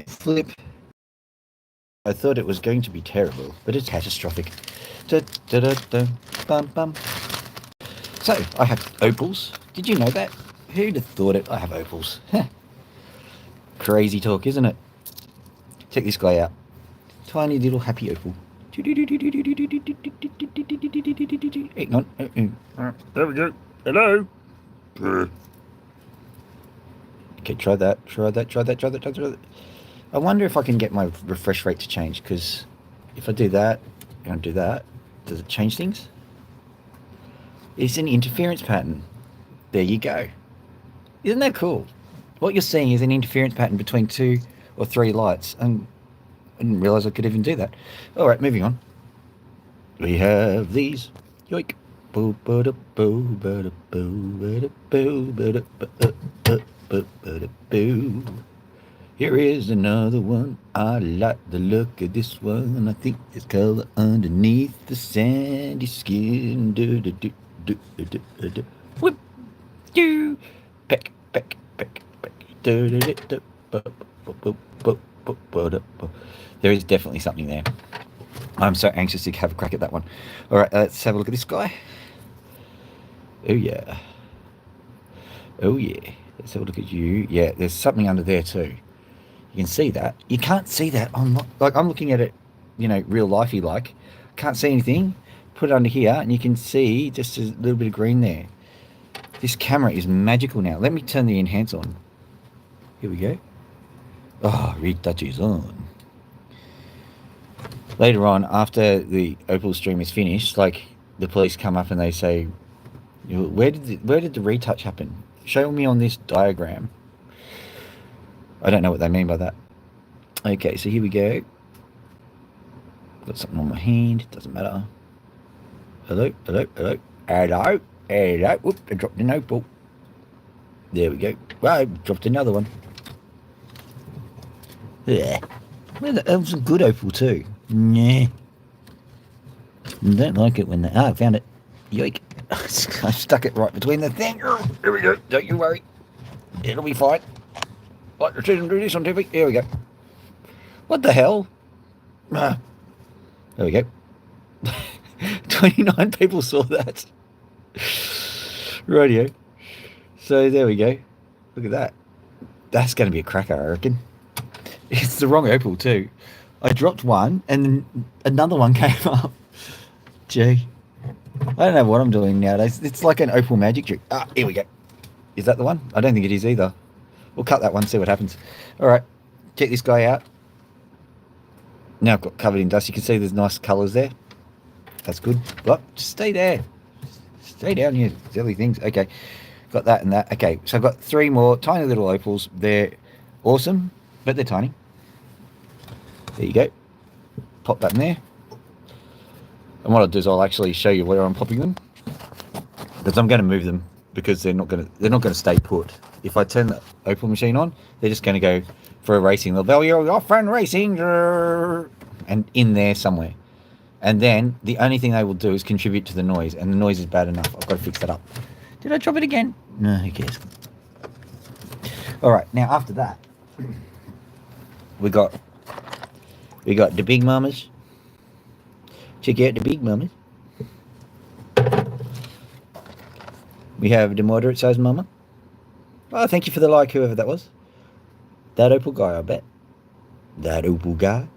flip. I thought it was going to be terrible, but it's catastrophic. Da, da, da, da, bum, bum. So, I have opals. Did you know that? Who'd have thought it? I have opals. Crazy talk, isn't it? Check this guy out. Tiny little happy opal. Hang on. There we go. Hello. Okay, try that. I wonder if I can get my refresh rate to change, because if I do that and do that, does it change things? It's an interference pattern. There you go. Isn't that cool? What you're seeing is an interference pattern between 2 or 3 lights, and I didn't realise I could even do that. All right, moving on. We have these. Yoink. Boo ba da boo ba da boo ba da boo ba da boo. Here is another one. I like the look of this one. I think it's color underneath the sandy skin. Do do do do do do do. Whip. Do. Peck peck peck peck. Do do do do. There is definitely something there. I'm so anxious to have a crack at that one. All right, let's have a look at this guy. Oh yeah. Oh yeah. Let's have a look at you. Yeah, there's something under there too. You can see that. You can't see that on, like, I'm looking at it, you know, real lifey like. Can't see anything. Put it under here and you can see just a little bit of green there. This camera is magical now. Let me turn the enhance on. Here we go. Oh, retouch is on. Later on, after the opal stream is finished, like, the police come up and they say, where did the retouch happen? Show me on this diagram. I don't know what they mean by that. Okay, so here we go. Got something on my hand. Doesn't matter. Hello. Whoop, I dropped an opal. There we go. Well, I dropped another one. Yeah. Well, that was a good opal too. Nah. Don't like it when they... I found it. Yoink. I stuck it right between the thing. Here we go. Don't you worry. It'll be fine. Like to see them do this on TV. Here we go. What the hell? There we go. 29 people saw that. Radio. So there we go. Look at that. That's going to be a cracker, I reckon. It's the wrong opal too. I dropped one and then another one came up. Gee. I don't know what I'm doing nowadays. It's like an opal magic trick. Ah, here we go. Is that the one? I don't think it is either. We'll cut that one, see what happens. All right, check this guy out. Now I've got covered in dust. You can see there's nice colours there. That's good. Well, just stay there. Stay down here, silly things. Okay, got that and that. Okay, so I've got 3 more tiny little opals. They're awesome, but they're tiny. There you go. Pop that in there. And what I'll do is I'll actually show you where I'm popping them, because I'm going to move them, because they're not going to stay put. If I turn the opal machine on, they're just going to go for a racing. They'll go, you're off and racing, and in there somewhere. And then the only thing they will do is contribute to the noise, and the noise is bad enough. I've got to fix that up. Did I drop it again? No, who cares? All right, now after that, we got the big mamas. Check out the big mamas. We have the moderate sized mama. Oh, thank you for the like, whoever that was. That opal guy, I bet. That opal guy.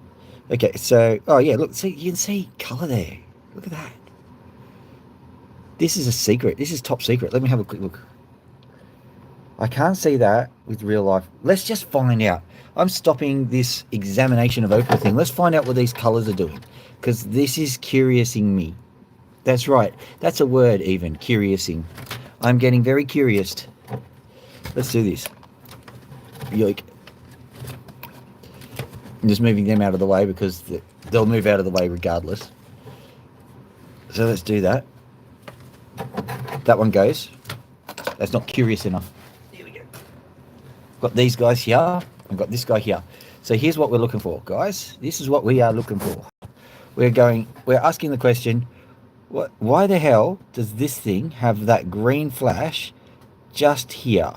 Okay, so, oh yeah, look, see, you can see colour there. Look at that. This is a secret. This is top secret. Let me have a quick look. I can't see that with real life. Let's just find out. I'm stopping this examination of opal thing. Let's find out what these colours are doing, because this is curiousing me. That's right. That's a word even, curiousing. I'm getting very curious. Let's do this. Yoink. I'm just moving them out of the way because they'll move out of the way regardless. So let's do that. That one goes. That's not curious enough. Here we go. Got these guys here. I've got this guy here. So here's what we're looking for, guys. This is what we are looking for. We're asking the question, why the hell does this thing have that green flash just here,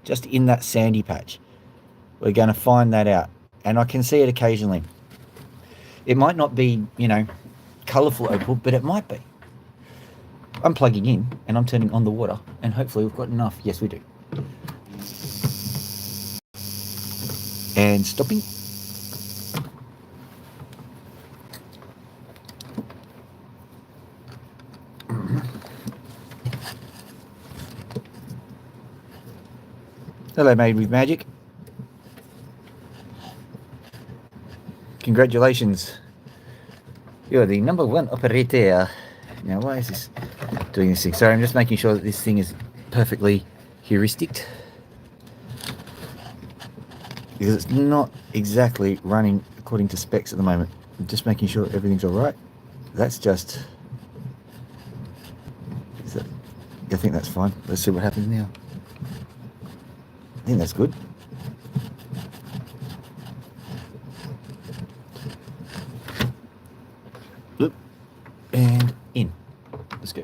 just in that sandy patch? We're going to find that out. and I can see it occasionally. It might not be, colourful opal, but it might be. I'm plugging in and I'm turning on the water, and hopefully we've got enough. Yes, we do. And stopping. Hello, Made with Magic. Congratulations. You're the #1 operator. Now, why is this doing this thing? Sorry, I'm just making sure that this thing is perfectly heuristic, because it's not exactly running according to specs at the moment. I'm just making sure everything's all right. That's just... I think that's fine. Let's see what happens now. I think that's good. Look, and in. Let's go.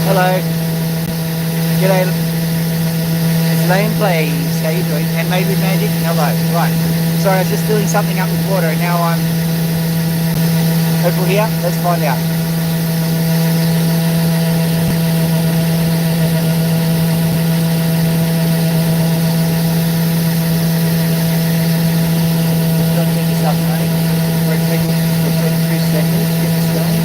Hello. G'day. It's Lane Plays. How you doing? And Made with Magic? Hello. Right. Sorry, I was just filling something up with water and now I'm... Opal here? Let's find out. Don't take this up, mate. We're taking 22 seconds to get this going.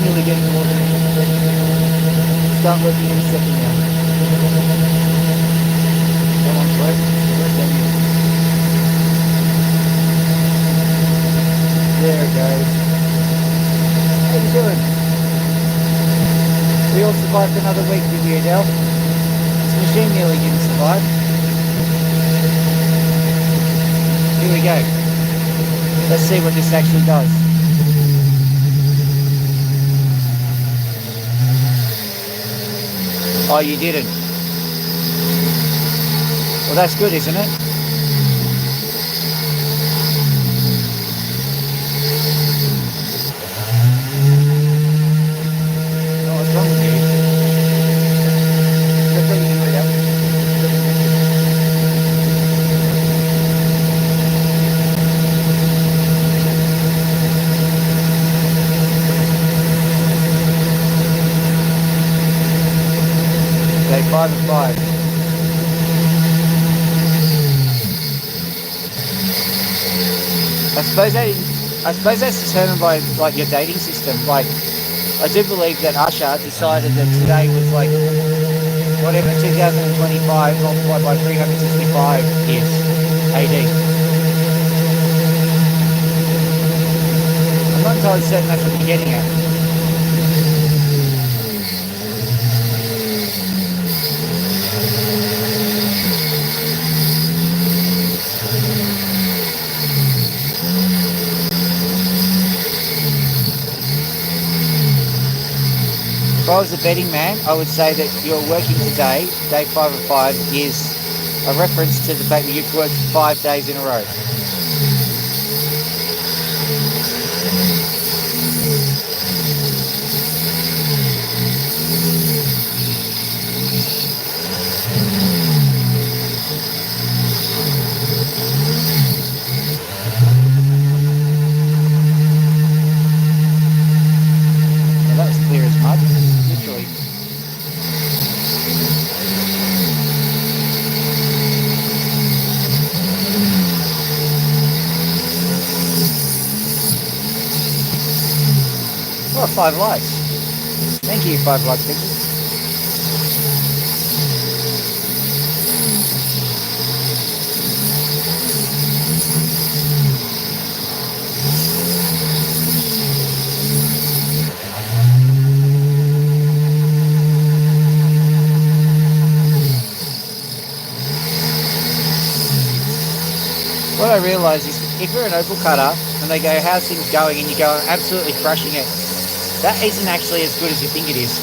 nearly getting towards me. Start working in a second now. Come on, work. Work on you. There it goes. How you doing? We all survived another week, did we, Adele? This machine nearly didn't survive. Here we go. Let's see what this actually does. Oh, you didn't. Well, that's good, isn't it? Oh, what's wrong with you? That's what you can read out. Okay, 5 and 5. I suppose that's determined by like your dating system. Like, I do believe that Usher decided that today was like whatever 2025 multiplied by 365 is AD. I'm not entirely certain that's what you're getting at. If I was a betting man, I would say that you're working today, day 5 of 5, is a reference to the fact that you've worked 5 days in a row. Well, that was clear as mud, literally. Well, 5 likes. Thank you, 5 likes, people. What I realise is if you're an opal cutter and they go, how's things going? And you go, I'm absolutely crushing it. That isn't actually as good as you think it is.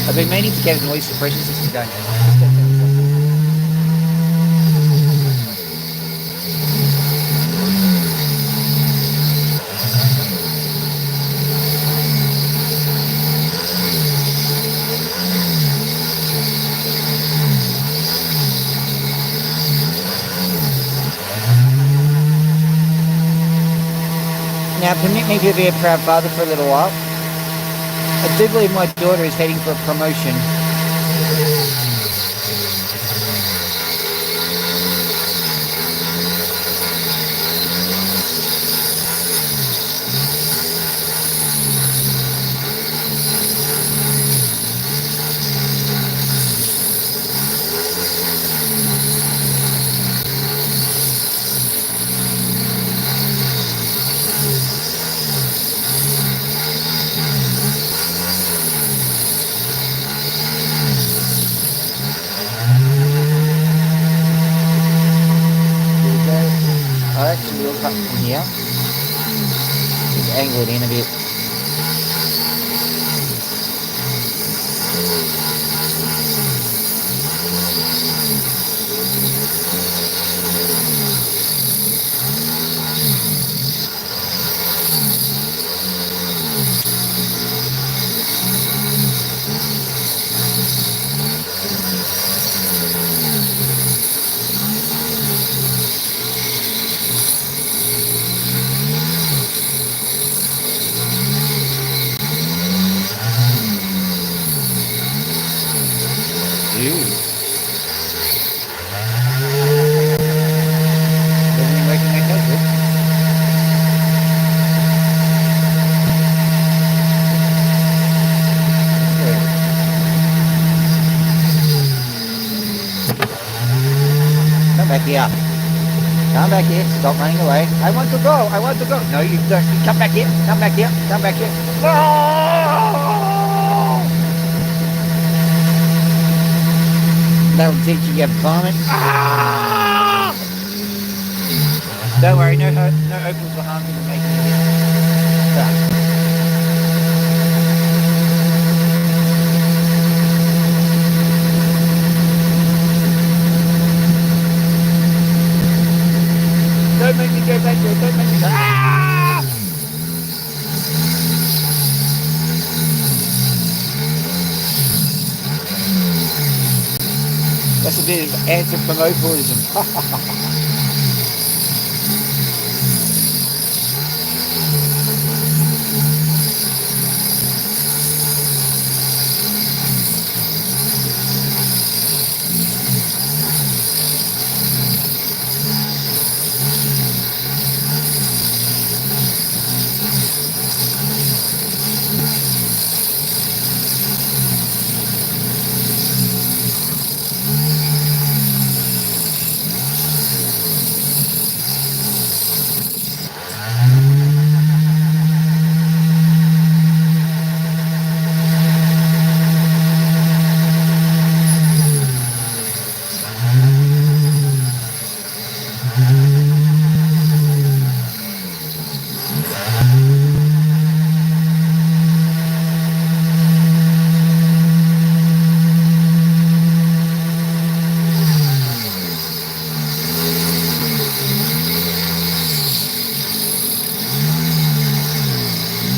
I've been meaning to get a noise suppression system going. Now, permit me to be a proud father for a little while. I do believe my daughter is heading for a promotion. I actually will cut from here. Just angle it in a bit. here. Come back here. Stop running away. I want to go. I want to go. No, you don't. You come back here. Come back here. Come back here. Oh! That'll teach you your vomit. Ah! Don't worry. No opals were harmed in the making of this. Don't make me go back there, don't make me go. Ah! That's a bit of anthropomorphism.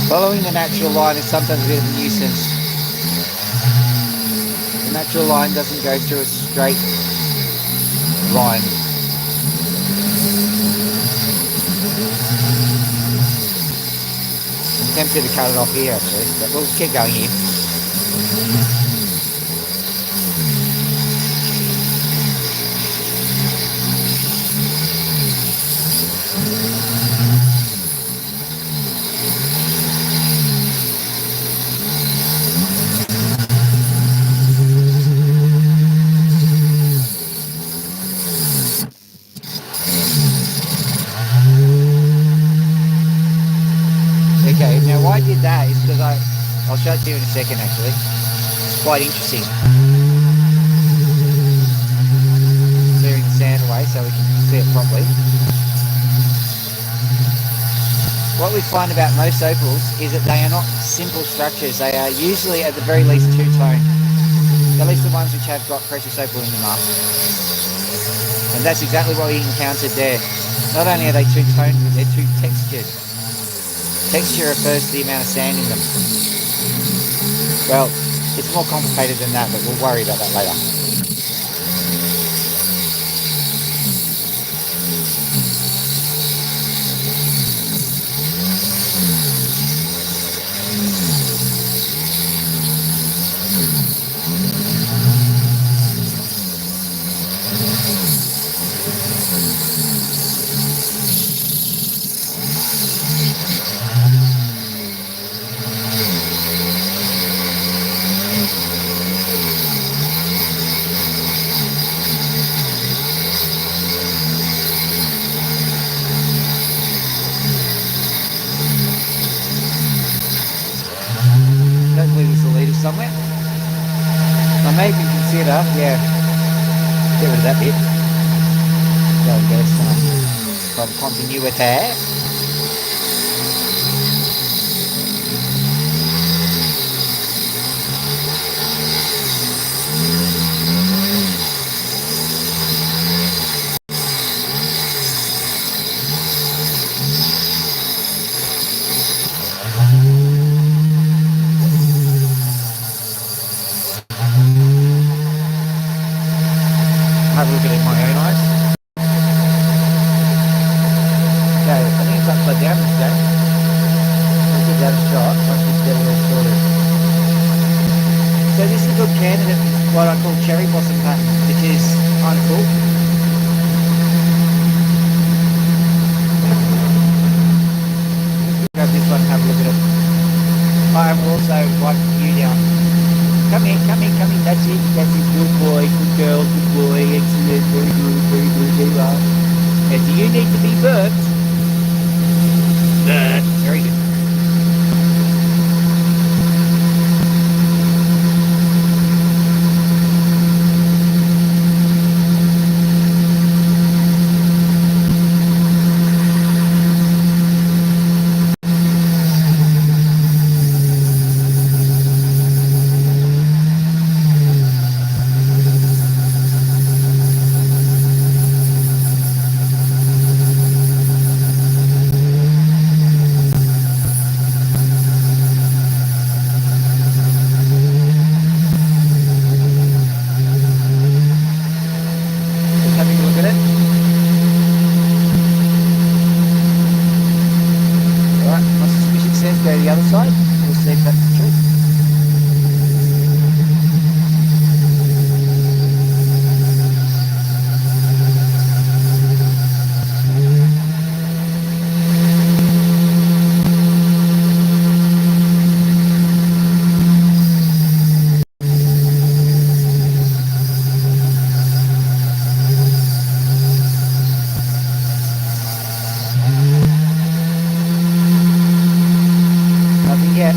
Following the natural line is sometimes a bit of a nuisance. The natural line doesn't go through a straight line. I'm tempted to cut it off here actually, but we'll keep going here. Okay, now why I did that is because I'll show it to you in a second actually. It's quite interesting. Clearing the sand away so we can see it properly. What we find about most opals is that they are not simple structures. They are usually at the very least two-tone. At least the ones which have got precious opal in them are. And that's exactly what we encountered there. Not only are they two-toned, but they're two-textured. Texture refers to the amount of sand in them. Well, it's more complicated than that, but we'll worry about that later. Somewhere. I may even consider, yeah, get rid of that bit. Go and get some continuity. Have a look at it in my own eyes. Okay, I think it's upside down this day. I'll give that a shot once we get it all sorted. So this is a good candidate for what I call cherry blossom pattern, which is kind of cool. Grab this one and have a look at it. I will also wipe you down. Come in, come in, come in. That's it, that's it. Good boy, good girl, good boy. Excellent, very good, very good. There you are. Now, do you need to be burped? Very good. Just having a look at it. Alright, my suspicion says go to the other side. We'll see if that's the truth. Nothing yet.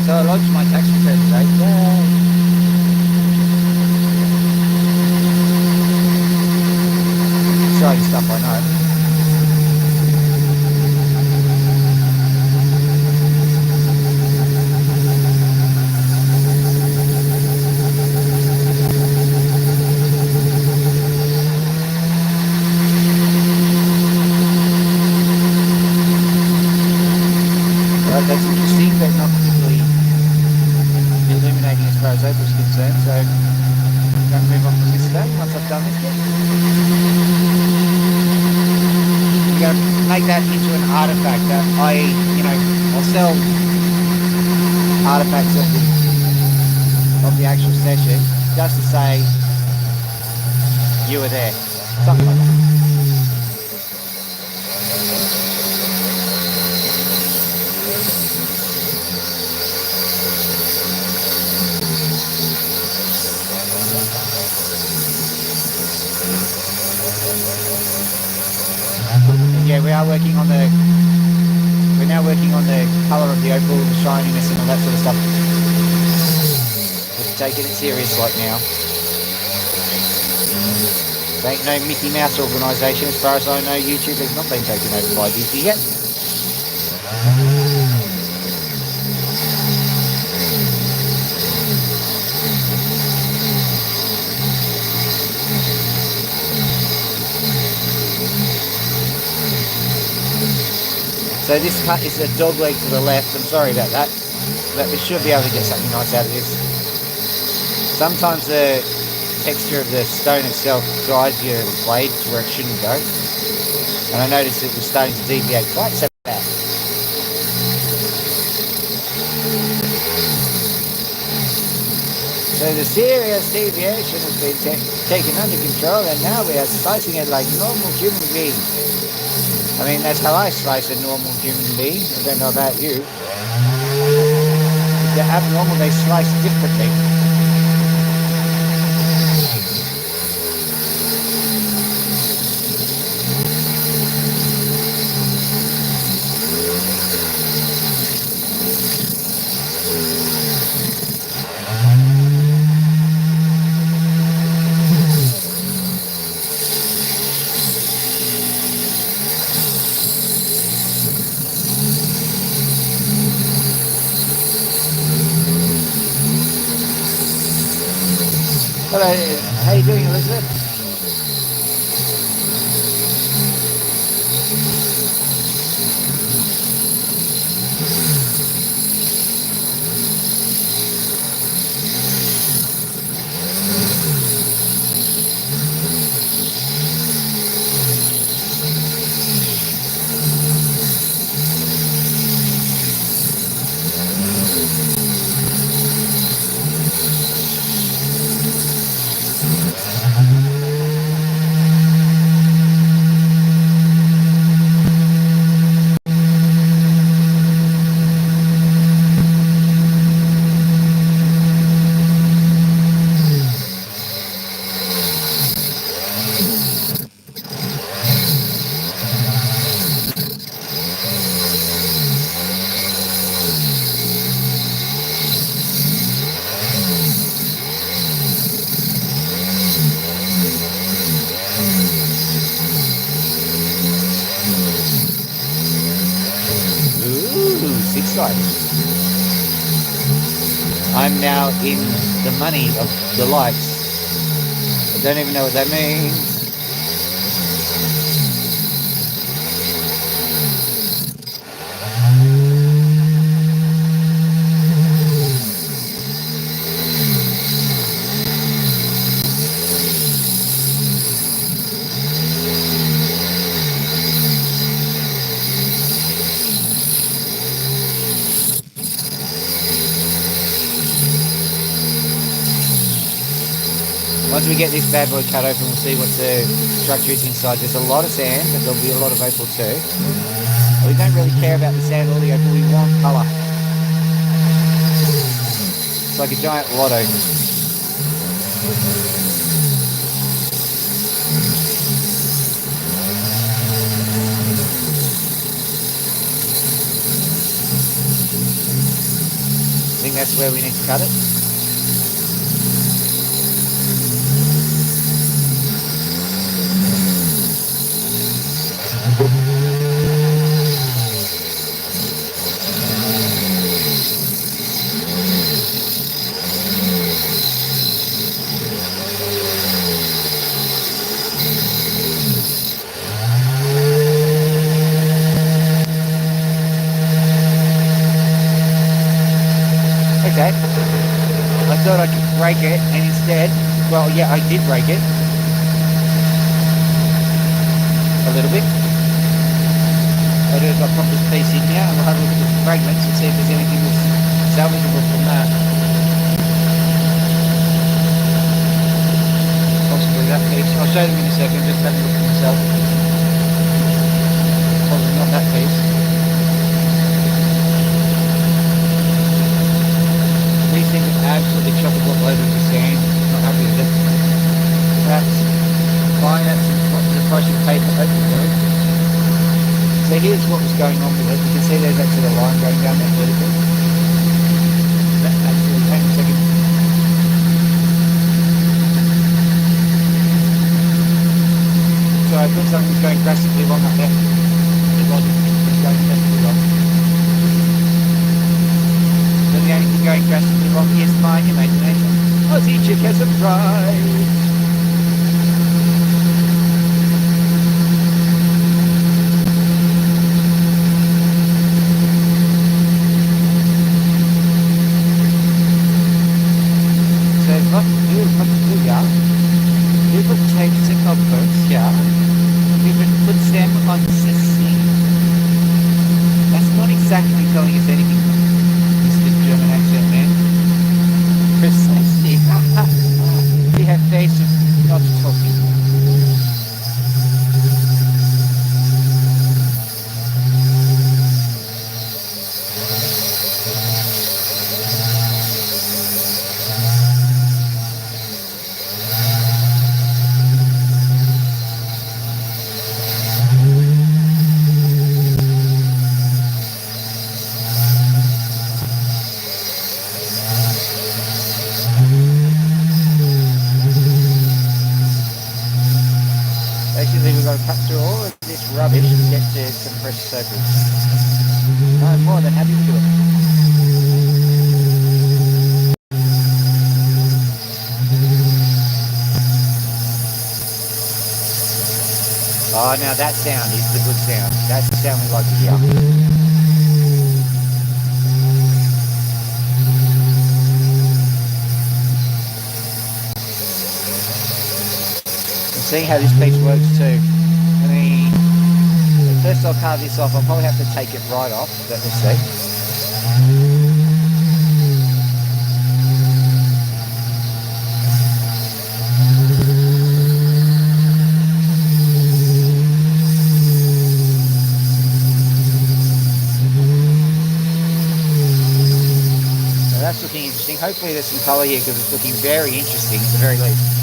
So I lodged my tax return today. Yay! Exciting stuff, I know. Right, that's interesting, but not particularly illuminating as far as opals concerned. So I'm going to move on from this today once I've done this bit. I'm going to make that into an artifact. I'll sell artifacts of the actual session just to say you were there, something like that. And yeah, we're now working on the colour of the opal, the shininess and all that sort of stuff. Just taking it serious right now. There ain't no Mickey Mouse organisation as far as I know. YouTube has not been taken over by Disney yet. So this cut is a dog leg to the left. I'm sorry about that, but we should be able to get something nice out of this. Sometimes the texture of the stone itself guides your blade to where it shouldn't go. And I noticed it was starting to deviate quite so bad. So the serious deviation has been taken under control, and now we are slicing it like normal human beings. I mean, that's how I slice a normal human being. I don't know about you. If they're abnormal, they slice differently. Hello, how you doing, Elizabeth? 6 sided. I'm now in the money of the lights. I don't even know what that means. Once we get this bad boy cut open, we'll see what the structure is inside. There's a lot of sand, but there'll be a lot of opal too. We don't really care about the sand or the opal, we want colour. It's like a giant lotto. I think that's where we need to cut it. Okay. I thought I could break it, and instead, well, yeah, I did break it. A little bit. I'll pop this piece in here, and we'll have a look at the fragments and see if there's anything that's salvageable from that. Possibly that piece. I'll show them in a second, just have a look at myself. Probably not that piece. These things are absolutely chock-a-block loaded with sand. Not happy with it. That's fine. That's the price you pay for open wood. So here's what was going on with it. You can see there's actually a line going down there vertically. That actually, hang on a second. So I thought something was going drastically wrong up there. It wasn't. It was going drastically wrong. So the only thing going drastically wrong is my imagination. Aussie chick has arrived. We put tapes and opals, yeah. We would put them on the scene. That's not exactly telling us anything, Mr. German accent man. Precisely. We have face of not talking. Basically, we've got to cut through all of this rubbish to get to some fresh circles. I'm more than happy to do it. Oh, now that sound is the good sound. That's the sound we like to hear. See how this piece works too. I mean, first I'll carve this off. I'll probably have to take it right off, but we'll see. So that's looking interesting. Hopefully there's some colour here because it's looking very interesting at the very least.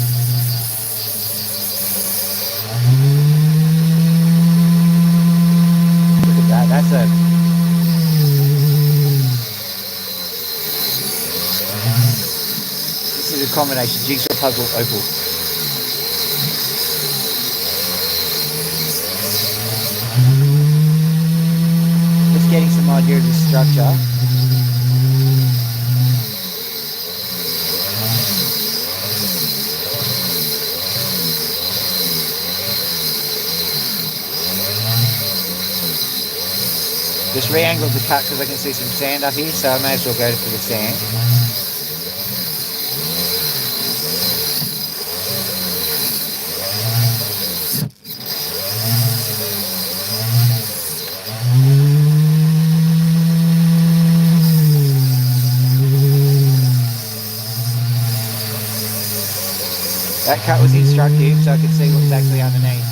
That's a this is a combination jigsaw puzzle opal. Just getting some idea of the structure. structure. Just re-angled the cut because I can see some sand up here, so I may as well go for the sand. That cut was instructive, so I could see what was actually underneath.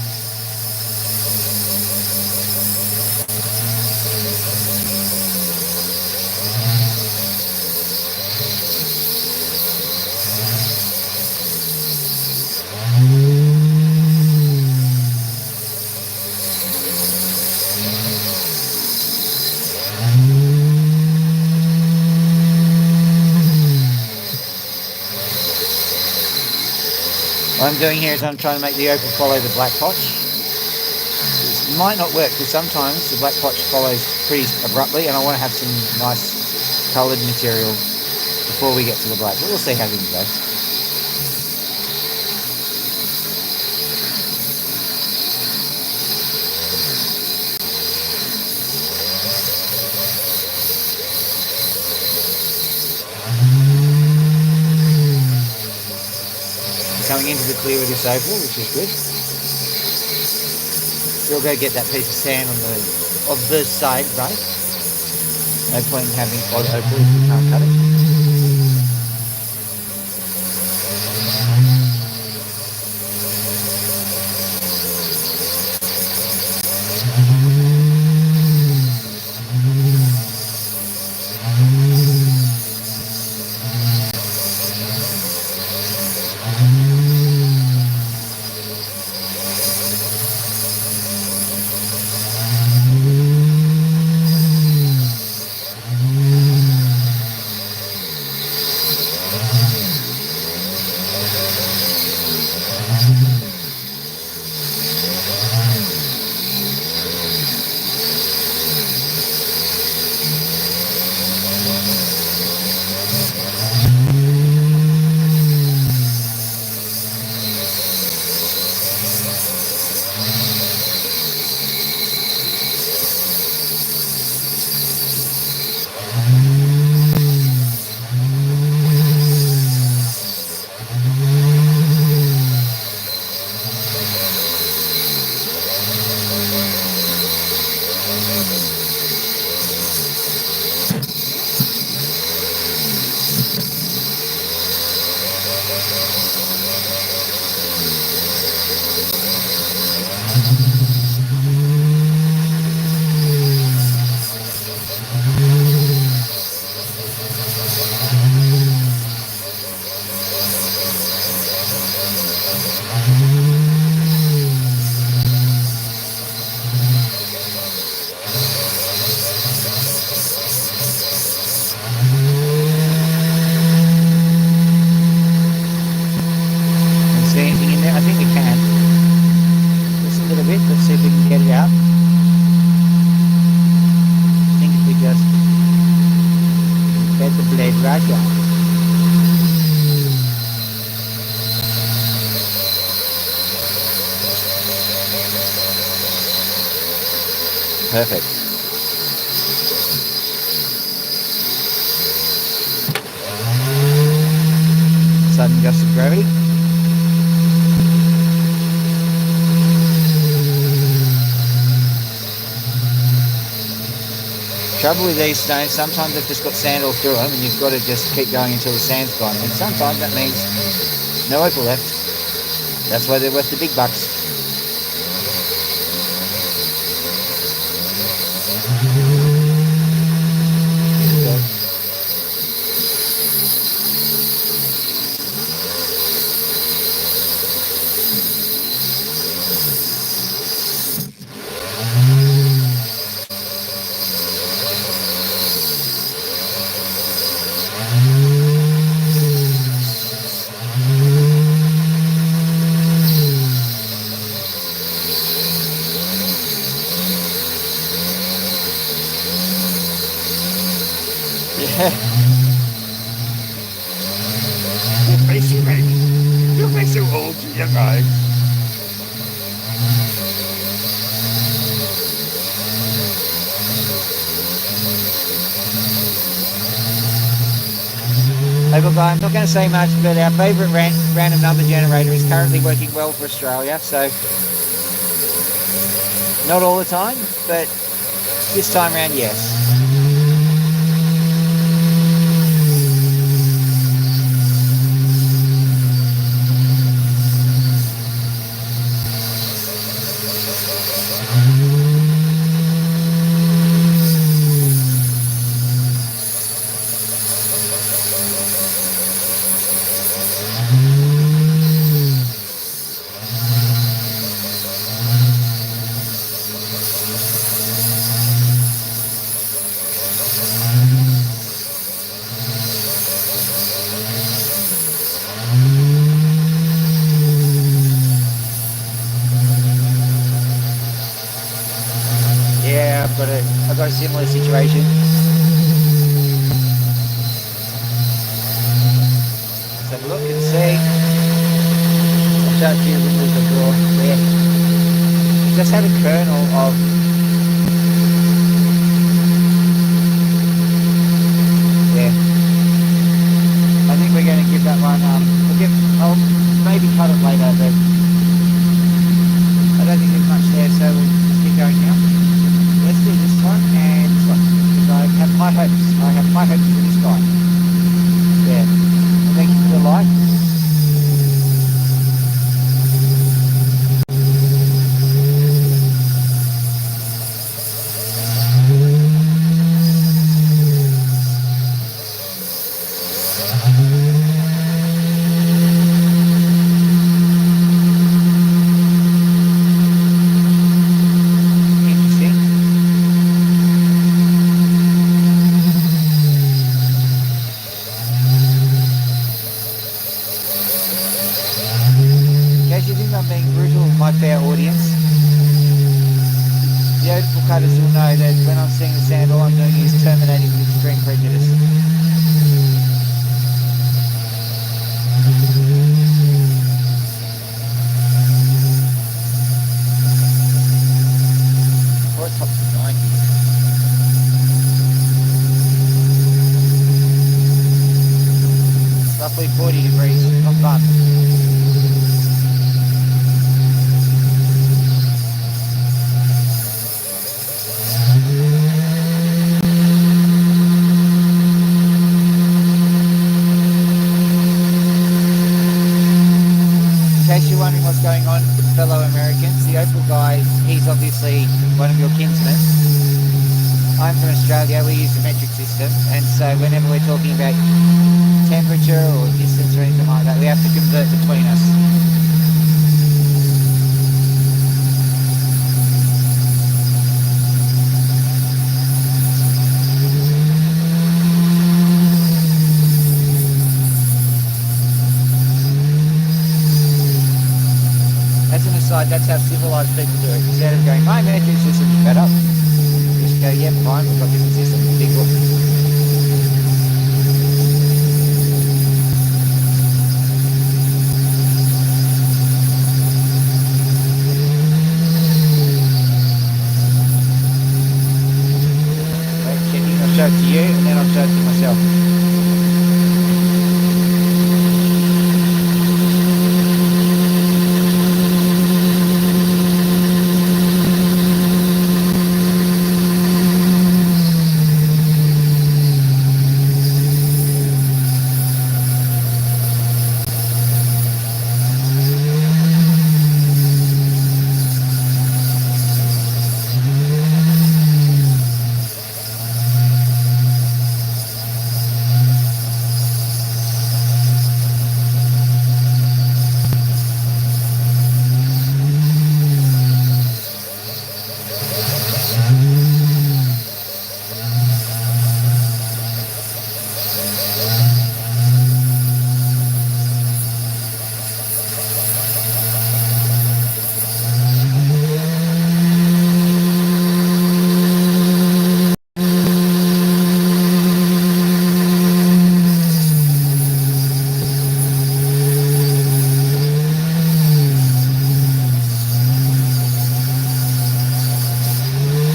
What I'm doing here is I'm trying to make the opal follow the black potch. This might not work because sometimes the black potch follows pretty abruptly and I want to have some nice coloured material before we get to the black. But we'll see how things go. Coming into the clear with this opal, which is good. We'll go get that piece of sand on the side, right? No point in having odd opal if we can't cut it. Perfect. Sudden gust of gravity. Trouble with these stones, sometimes they've just got sand all through them and you've got to just keep going until the sand's gone. And sometimes that means no opal left. That's why they're worth the big bucks. You're messing me. You're messing all to your guys. Hey, look, I'm not going to say much, but our favourite random number generator is currently working well for Australia. So, not all the time, but this time around, yes. Yeah, I've got a similar situation. Let's have a look and see. I'll show it to you with the draw there. Just had a kernel of I think we're going to give that one. I'll maybe cut it later, but I don't think there's much there, so we'll just keep going now. Let's do this one and this one, because I have high hopes. I have high hopes for this guy. Yeah. Thank you for the like. Fair audience. The opal cutters will know that when I'm seeing the sand, all I'm doing is terminating with extreme prejudice. Before it tops to 90. Roughly 40 degrees, not fun. In case you're wondering what's going on, fellow Americans, the opal guy, he's obviously one of your kinsmen. I'm from Australia, we use the metric system, and so whenever we're talking about temperature or distance or anything like that, we have to convert between us. As an aside, that's how civilized people do it. Instead of going, my metric system is better, just go, yeah, fine, we've got different systems, big book. Wait, checking, I'll show it to you, and then I'll show it to myself.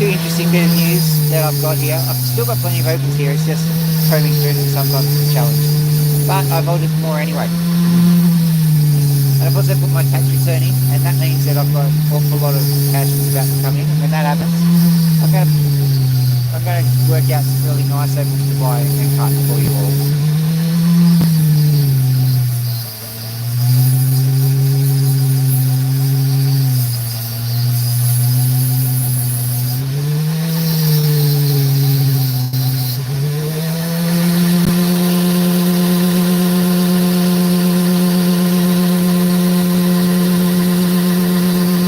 two interesting bit of news that I've got here. I've still got plenty of opals here. It's just combing through them sometimes is a challenge. But I've ordered more anyway. And I've also put my tax return in, and that means that I've got an awful lot of cash that's about to come in. And when that happens, I'm going to work out some really nice opals to buy and cut for you all.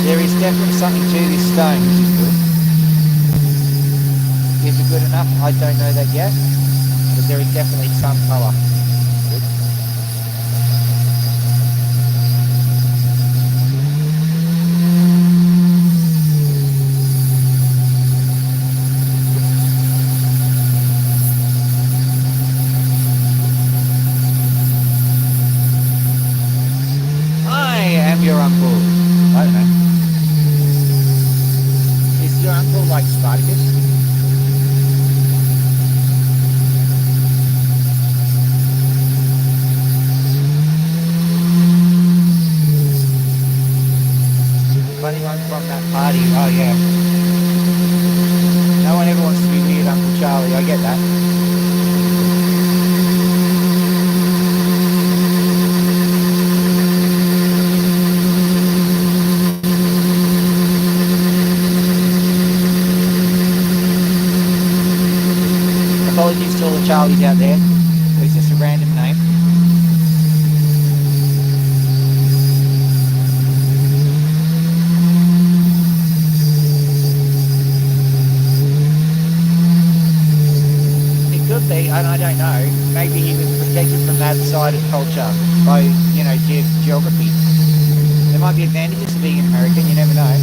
There is definitely something to this stone, which is good. Is it good enough? I don't know that yet, but there is definitely some colour. Good. I am your uncle. I don't know. Is your uncle like Spartacus? Funny one from that party. Oh yeah. No one ever wants to be weird Uncle Charlie. I get that. Apologies to all the Charlies out there. It's just a random name. And I don't know, maybe he was protected from that side of culture by, geography. There might be advantages to being an American, you never know.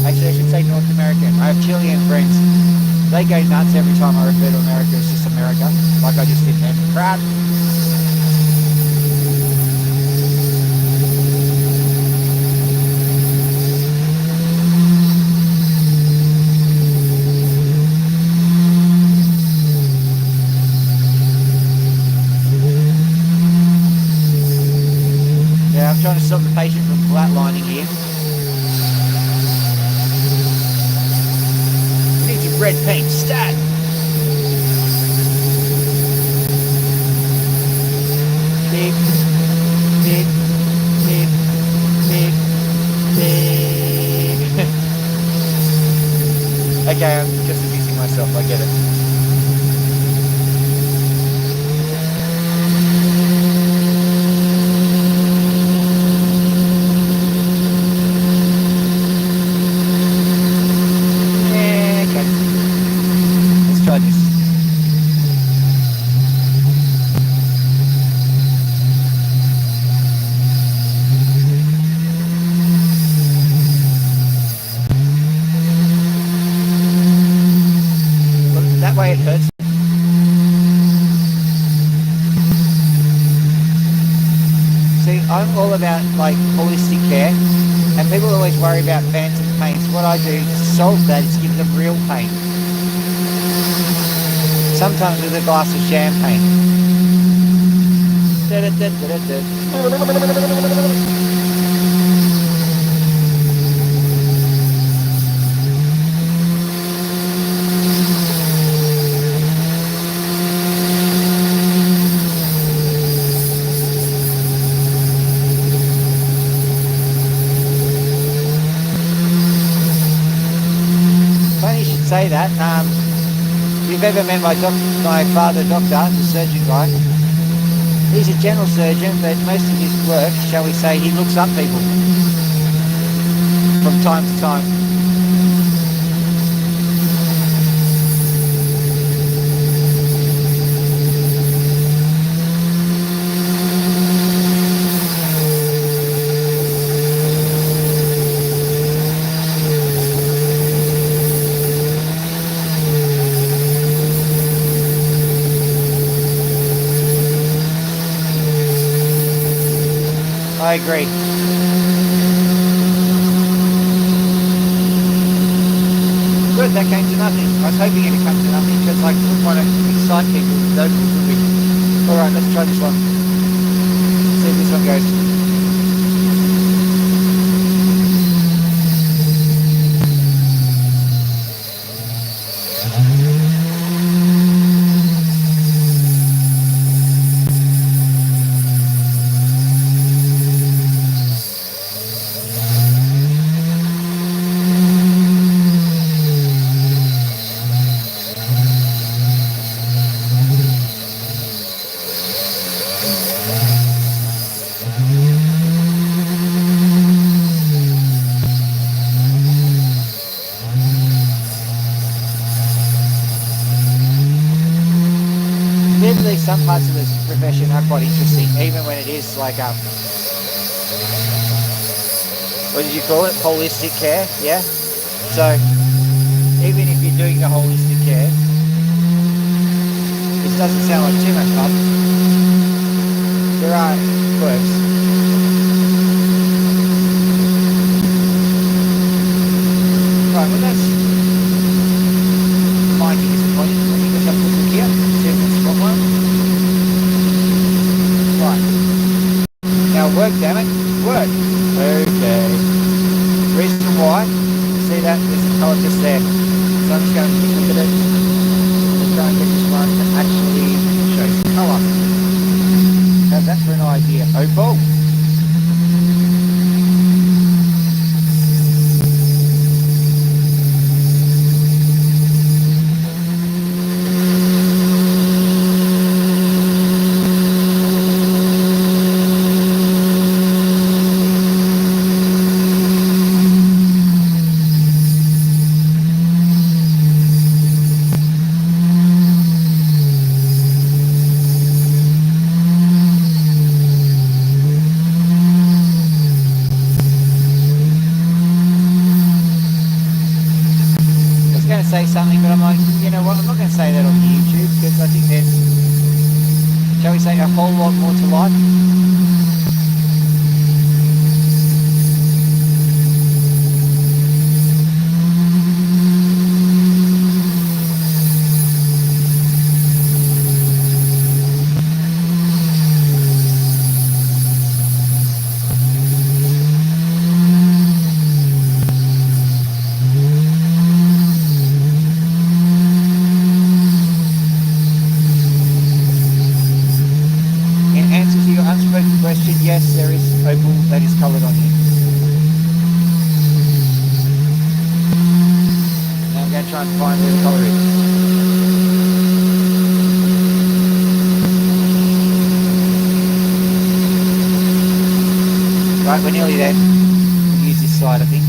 Actually, I should say North American. I have Chilean friends. They go nuts every time I refer to America as just America, like I just did then. Crap. I'm trying to stop the patient from flatlining here. We need some red paint, stat! Beep, beep, beep, beep, beep. Okay, I'm just amusing myself, I get it. That way it hurts. See, I'm all about holistic care, and people always worry about phantom paints. What I do to solve that is give them real paint. Sometimes with a glass of champagne. Funny you should say that. If you've ever met my father, doctor, the surgeon guy, he's a general surgeon, but most of his work, shall we say, he looks up people from time to time. I agree. but that came to nothing. I was hoping it would come to nothing because like we want to excite people with opals, would we? Alright, let's try this one. See if this one goes. Admittedly, some parts of this profession are quite interesting, even when it is like what did you call it? Holistic care, yeah? So, even if you're doing the holistic care, this doesn't sound like too much fun. There are quirks. Right, well that's mighty disappointing. Let me just have a look here, see if it's got one. Right. Now work, damn it. Work. Okay. Reason why, see that? There's a colour just there. So I'm just going to look at it. We'll try and get this one to actually show some colour. Have that for an idea. Opal. Say something, but I'm like, you know what, I'm not going to say that on YouTube because I think there's, shall we say, a whole lot more to life. Question, yes, there is opal that is coloured on here. Now I'm going to try and find where the colour is. Right, we're nearly there. We'll use this side, I think.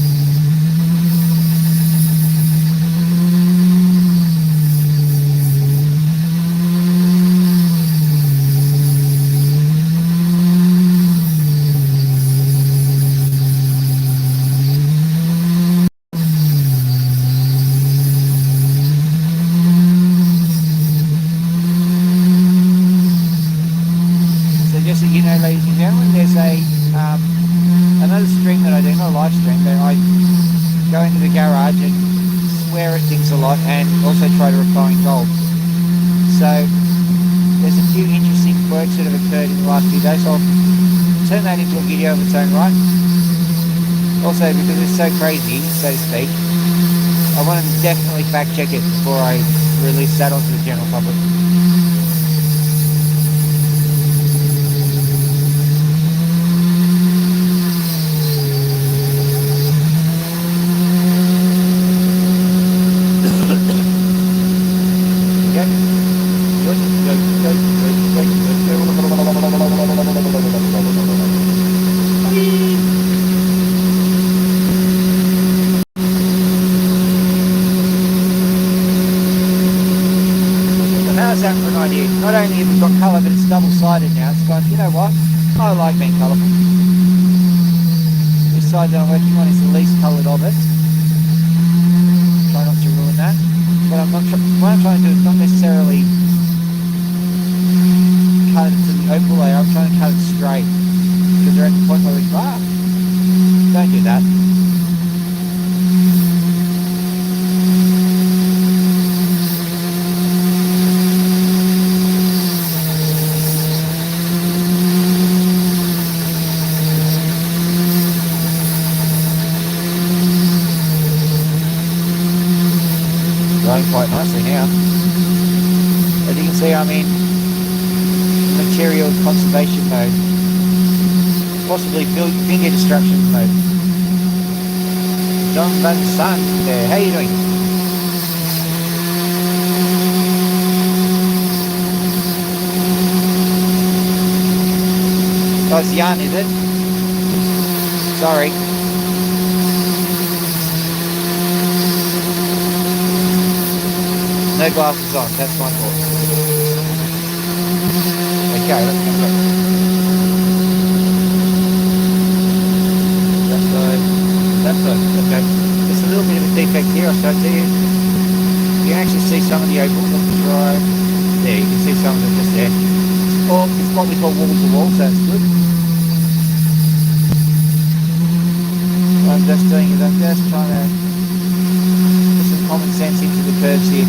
Ladies and gentlemen, there's a another stream that I do, not a live stream, but I go into the garage and swear at things a lot and also try to refine gold. So there's a few interesting quirks that have occurred in the last few days, so I'll turn that into a video of its own right. Also, because it's so crazy, so to speak, I want to definitely fact check it before I release that onto the general public. Not only have we got colour, but it's double-sided now. It's gone, you know what? I like being colourful. This side that I'm working on is the least coloured of it. Try not to ruin that. But what I'm trying to do is not necessarily cut it to the opal layer. I'm trying to cut it straight. Because they're at the point where we don't do that. going quite nicely now. As you can see, I'm in material conservation mode, possibly finger destruction mode. John Van Sun there, how you doing? Oh, it's yarn, is it? Sorry. No glasses on, that's my fault. Okay, let's have a look. That side, okay. There's a little bit of a defect here, I'll show it to you. You can actually see some of the opals. Let me try. There, you can see some of them just there. Or it's what we call wall to wall, so that's good. What I'm just doing is I'm just trying to put some common sense into the curves here.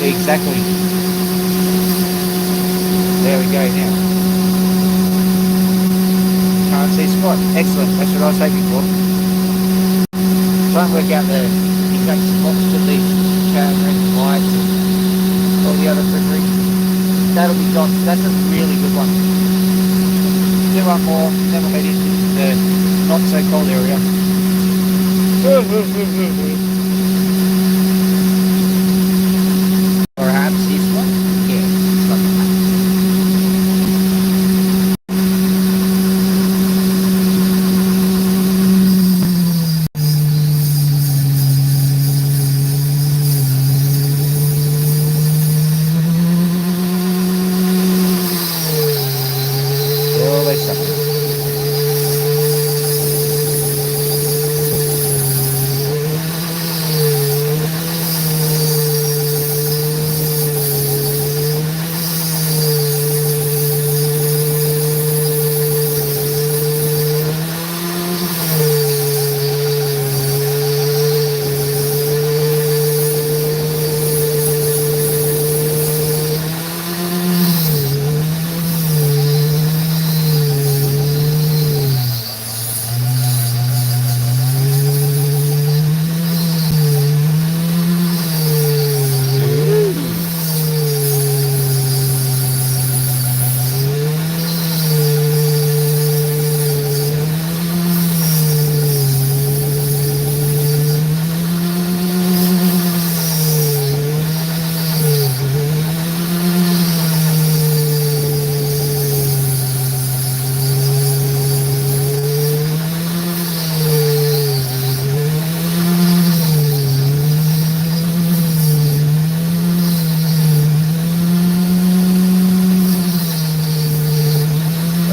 Exactly. There we go now. Can't see squat. Excellent. That's what I was hoping for. Try and work out the exact spots to the camera and the lights and all the other trickery. That'll be done. That's a really good one. Do one more, then we'll head into the not so cold area. Perhaps this one? Yeah, it's not that. Always something.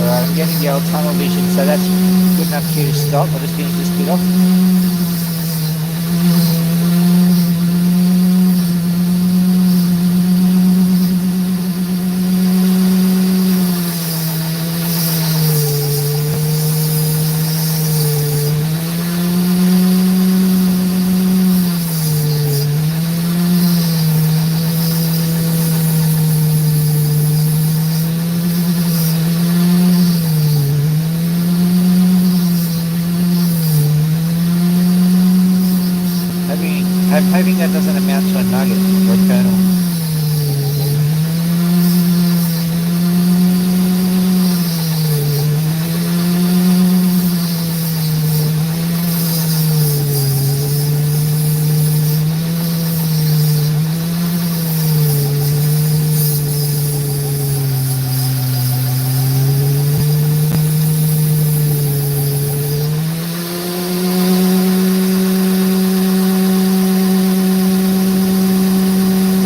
I'm getting the old tunnel vision, so that's good enough cue to stop. I'll just finish this bit off. I'm hoping that doesn't amount to a nugget or a kernel.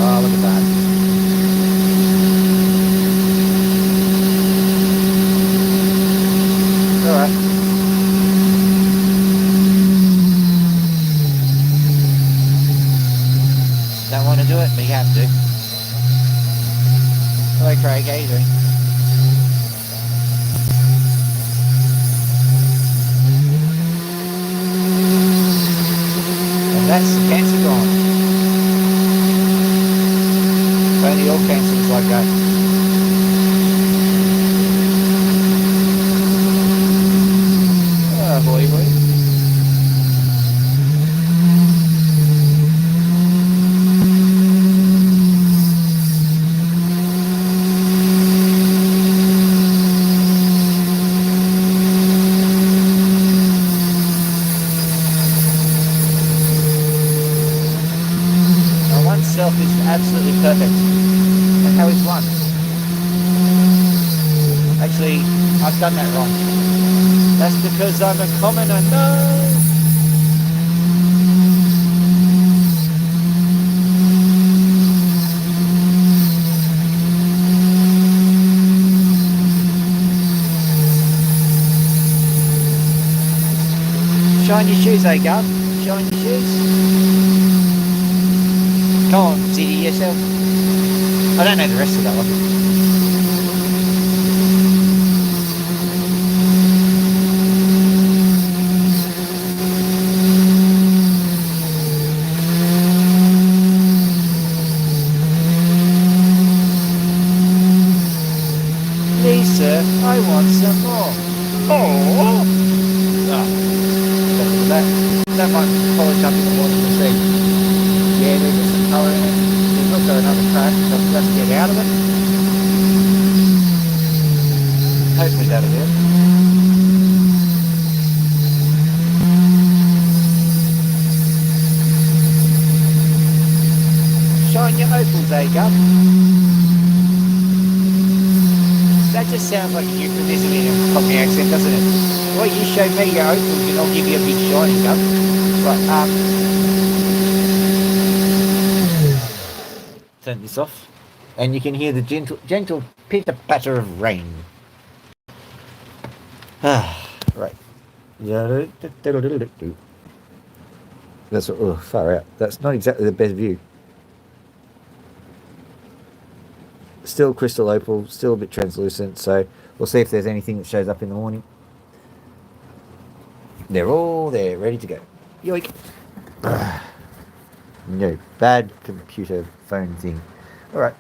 Oh, look at that. Alright. Don't want to do it, but you have to. Hello Craig, how you doing? And that's the cancer gone. the oil cancels like that. Oh, boy, boy. Now, one self is absolutely perfect. And how is one? Actually, I've done that wrong. That's because I'm a commoner. No! Shine your shoes, eh, Gov? Shine your shoes. Come on, city yourself. I don't know the rest of that one. Lisa, I want some more. Oh! Ah, look at that. That might polish up in the morning, we'll see. Yeah, there's just some colour in it. There's also another crack, so I'll just get out of it. Hopefully that'll do it. Shine your opals, eh, Gov? That just sounds like a euphemism in a Cockney accent, doesn't it? Well, you show me your opals and I'll give you a big shiny, Gov. Right, turn this off. And you can hear the gentle pitter-patter of rain. Ah, right. That's far out. That's not exactly the best view. Still crystal opal, still a bit translucent, so we'll see if there's anything that shows up in the morning. They're all there, ready to go. Yoink. No, bad computer phone thing. Alright.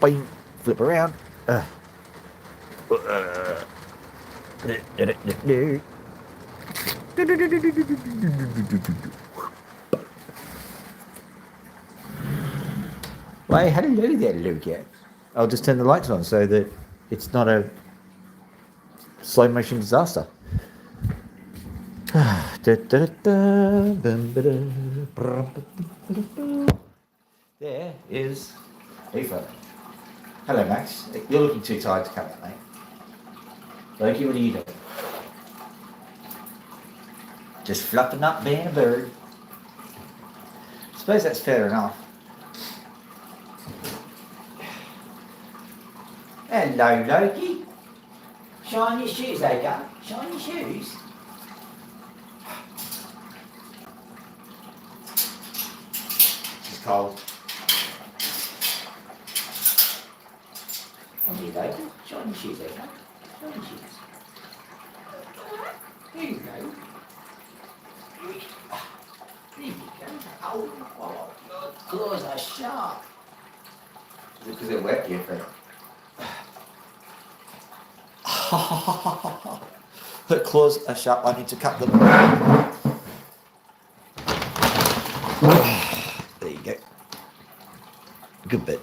Bing. Flip around. Why, hello there, Luca. I'll just turn the lights on so that it's not a slow motion disaster. There is Aoife. Hello, Max. You're looking too tired to come out, mate. Loki, what are you doing? Just fluffing up being a bird. I suppose that's fair enough. Hello, Loki. Shine your shoes, Aga. Shine your shoes. It's cold. Come here, Loki. Shine your shoes, Aga. Shine your shoes. There you go. There you go. Oh, your claws are sharp. Is it because they're wet, you think? Her claws are sharp. I need to cut them. There you go. Good bit.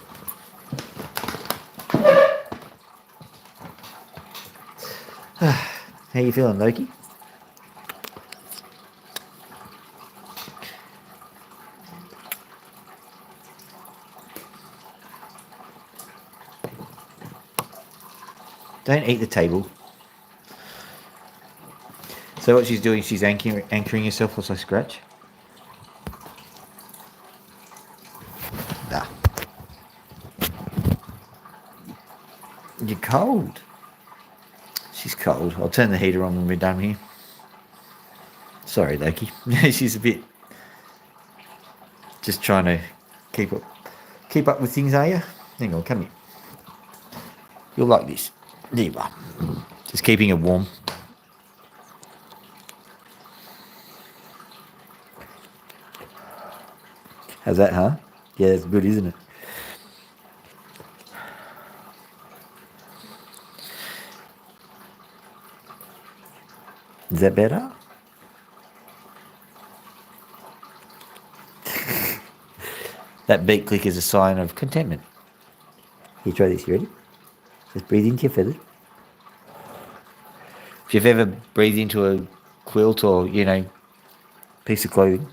How you feeling, Loki? Don't eat the table. So what she's doing, she's anchoring herself as I scratch. Nah. You're cold. She's cold. I'll turn the heater on when we're done here. Sorry, Loki. She's a bit just trying to keep up with things, are you? Hang on, come here. You'll like this. There you are. Just keeping it warm. How's that, huh? Yeah, it's good, isn't it? Is that better? That beat click is a sign of contentment. Here, try this. You ready? Just breathe into your feathers. If you've ever breathed into a quilt or, piece of clothing,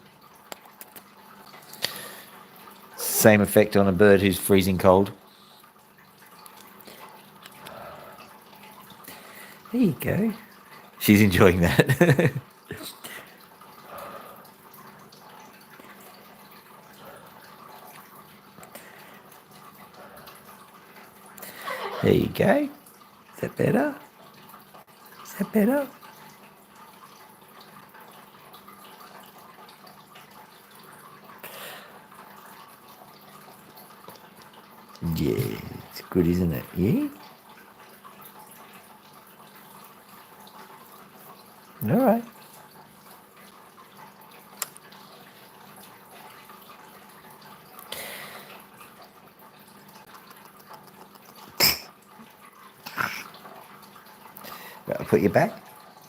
same effect on a bird who's freezing cold. There you go. She's enjoying that. There you go. Is that better? Is that better? Yeah, it's good, isn't it? Yeah? All right. I'll put you back.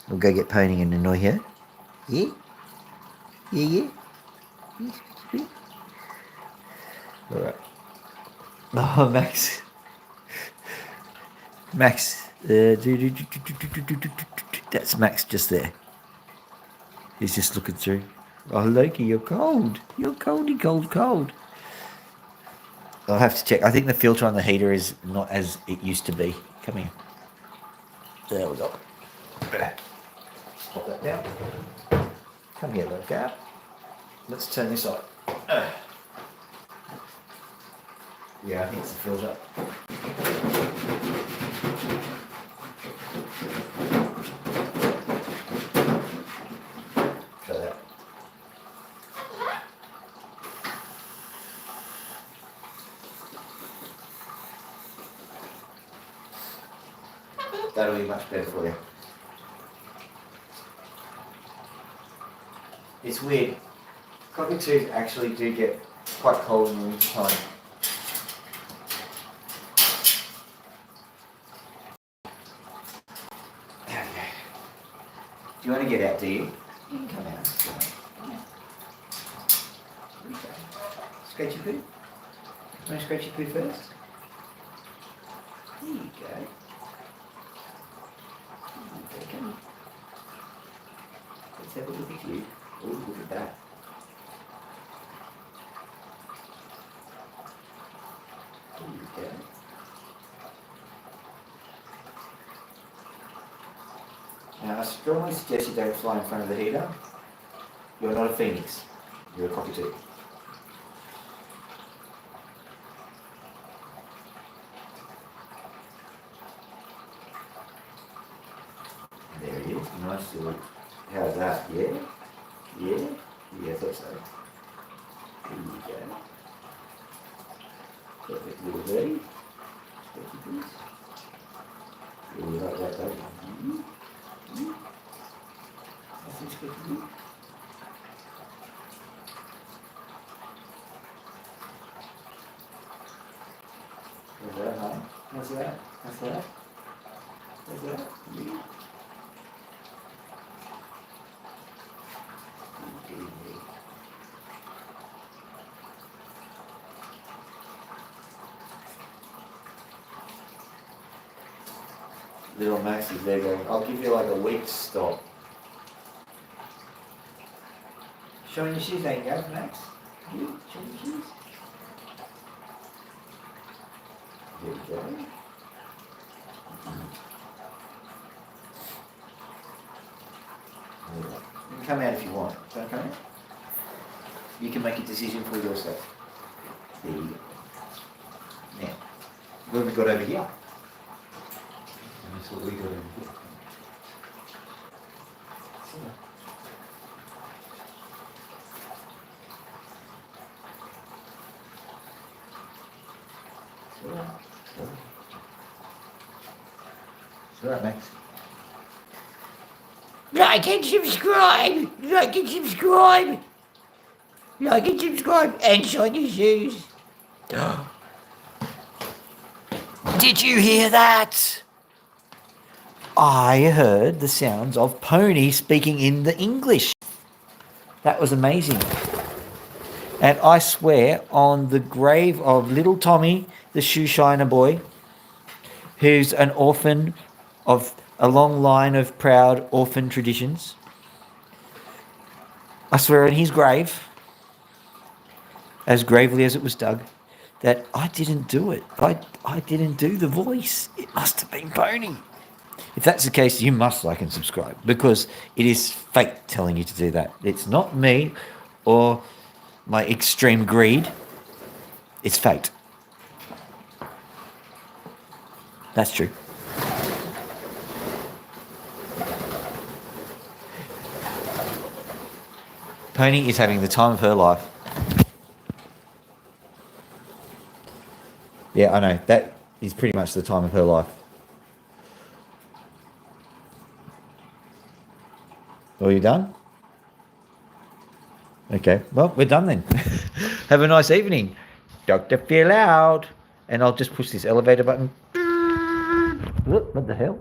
We'll go get Pony and annoy her. Yeah? Yeah? All right. Oh, Max. Max. That's Max just there. He's just looking through. Oh, Loki, you're cold. You're coldy, cold. I'll have to check. I think the filter on the heater is not as it used to be. Come here. There we go. Pop that down. Come here, little guy. Let's turn this on. Yeah, I think it's the filter. Try that. That'll be much better for you. It's weird. Cockatoos actually do get quite cold in the winter time. Okay. Do you want to get out, do you? You can come out. Okay. Scratch your poo? You want to scratch your poo first? There you go. Okay, come on. Let's have a look at you. Oh, look at that. There you go. Now, I strongly suggest you don't fly in front of the heater. You're not a phoenix. You're a cockatoo. There he is. Nice little... How's that? Yeah? Yeah? Yeah, I thought so. There you go. Perfect little birdie. You really like that, don't you? Nothing's good for you. How's that, huh? How's that? How's that? How's that? Yeah. Little Max is there going, I'll give you like a week's stop. Showing your shoes, there you go, Max. Yeah, show your shoes. There you go. You can come out if you want. Don't come out. You can make a decision for yourself. There you go. Now, what have we got over here? That's what we got over here. It's all right, Max. Like and subscribe! Like and subscribe! Like and subscribe and shine your shoes. Did you hear that? I heard the sounds of Pony speaking in the English. That was amazing. And I swear on the grave of little Tommy, the shoe shiner boy, who's an orphan of a long line of proud orphan traditions, I swear on his grave, as gravely as it was dug, that I didn't do it. I didn't do the voice. It must have been Pony. If that's the case, you must like and subscribe, because it is fate telling you to do that. It's not me or my extreme greed. It's fate. That's true. Pony is having the time of her life. Yeah, I know. That is pretty much the time of her life. Are you done? Okay, well, we're done then. Have a nice evening. Dr. Feel Out. And I'll just push this elevator button. What the hell?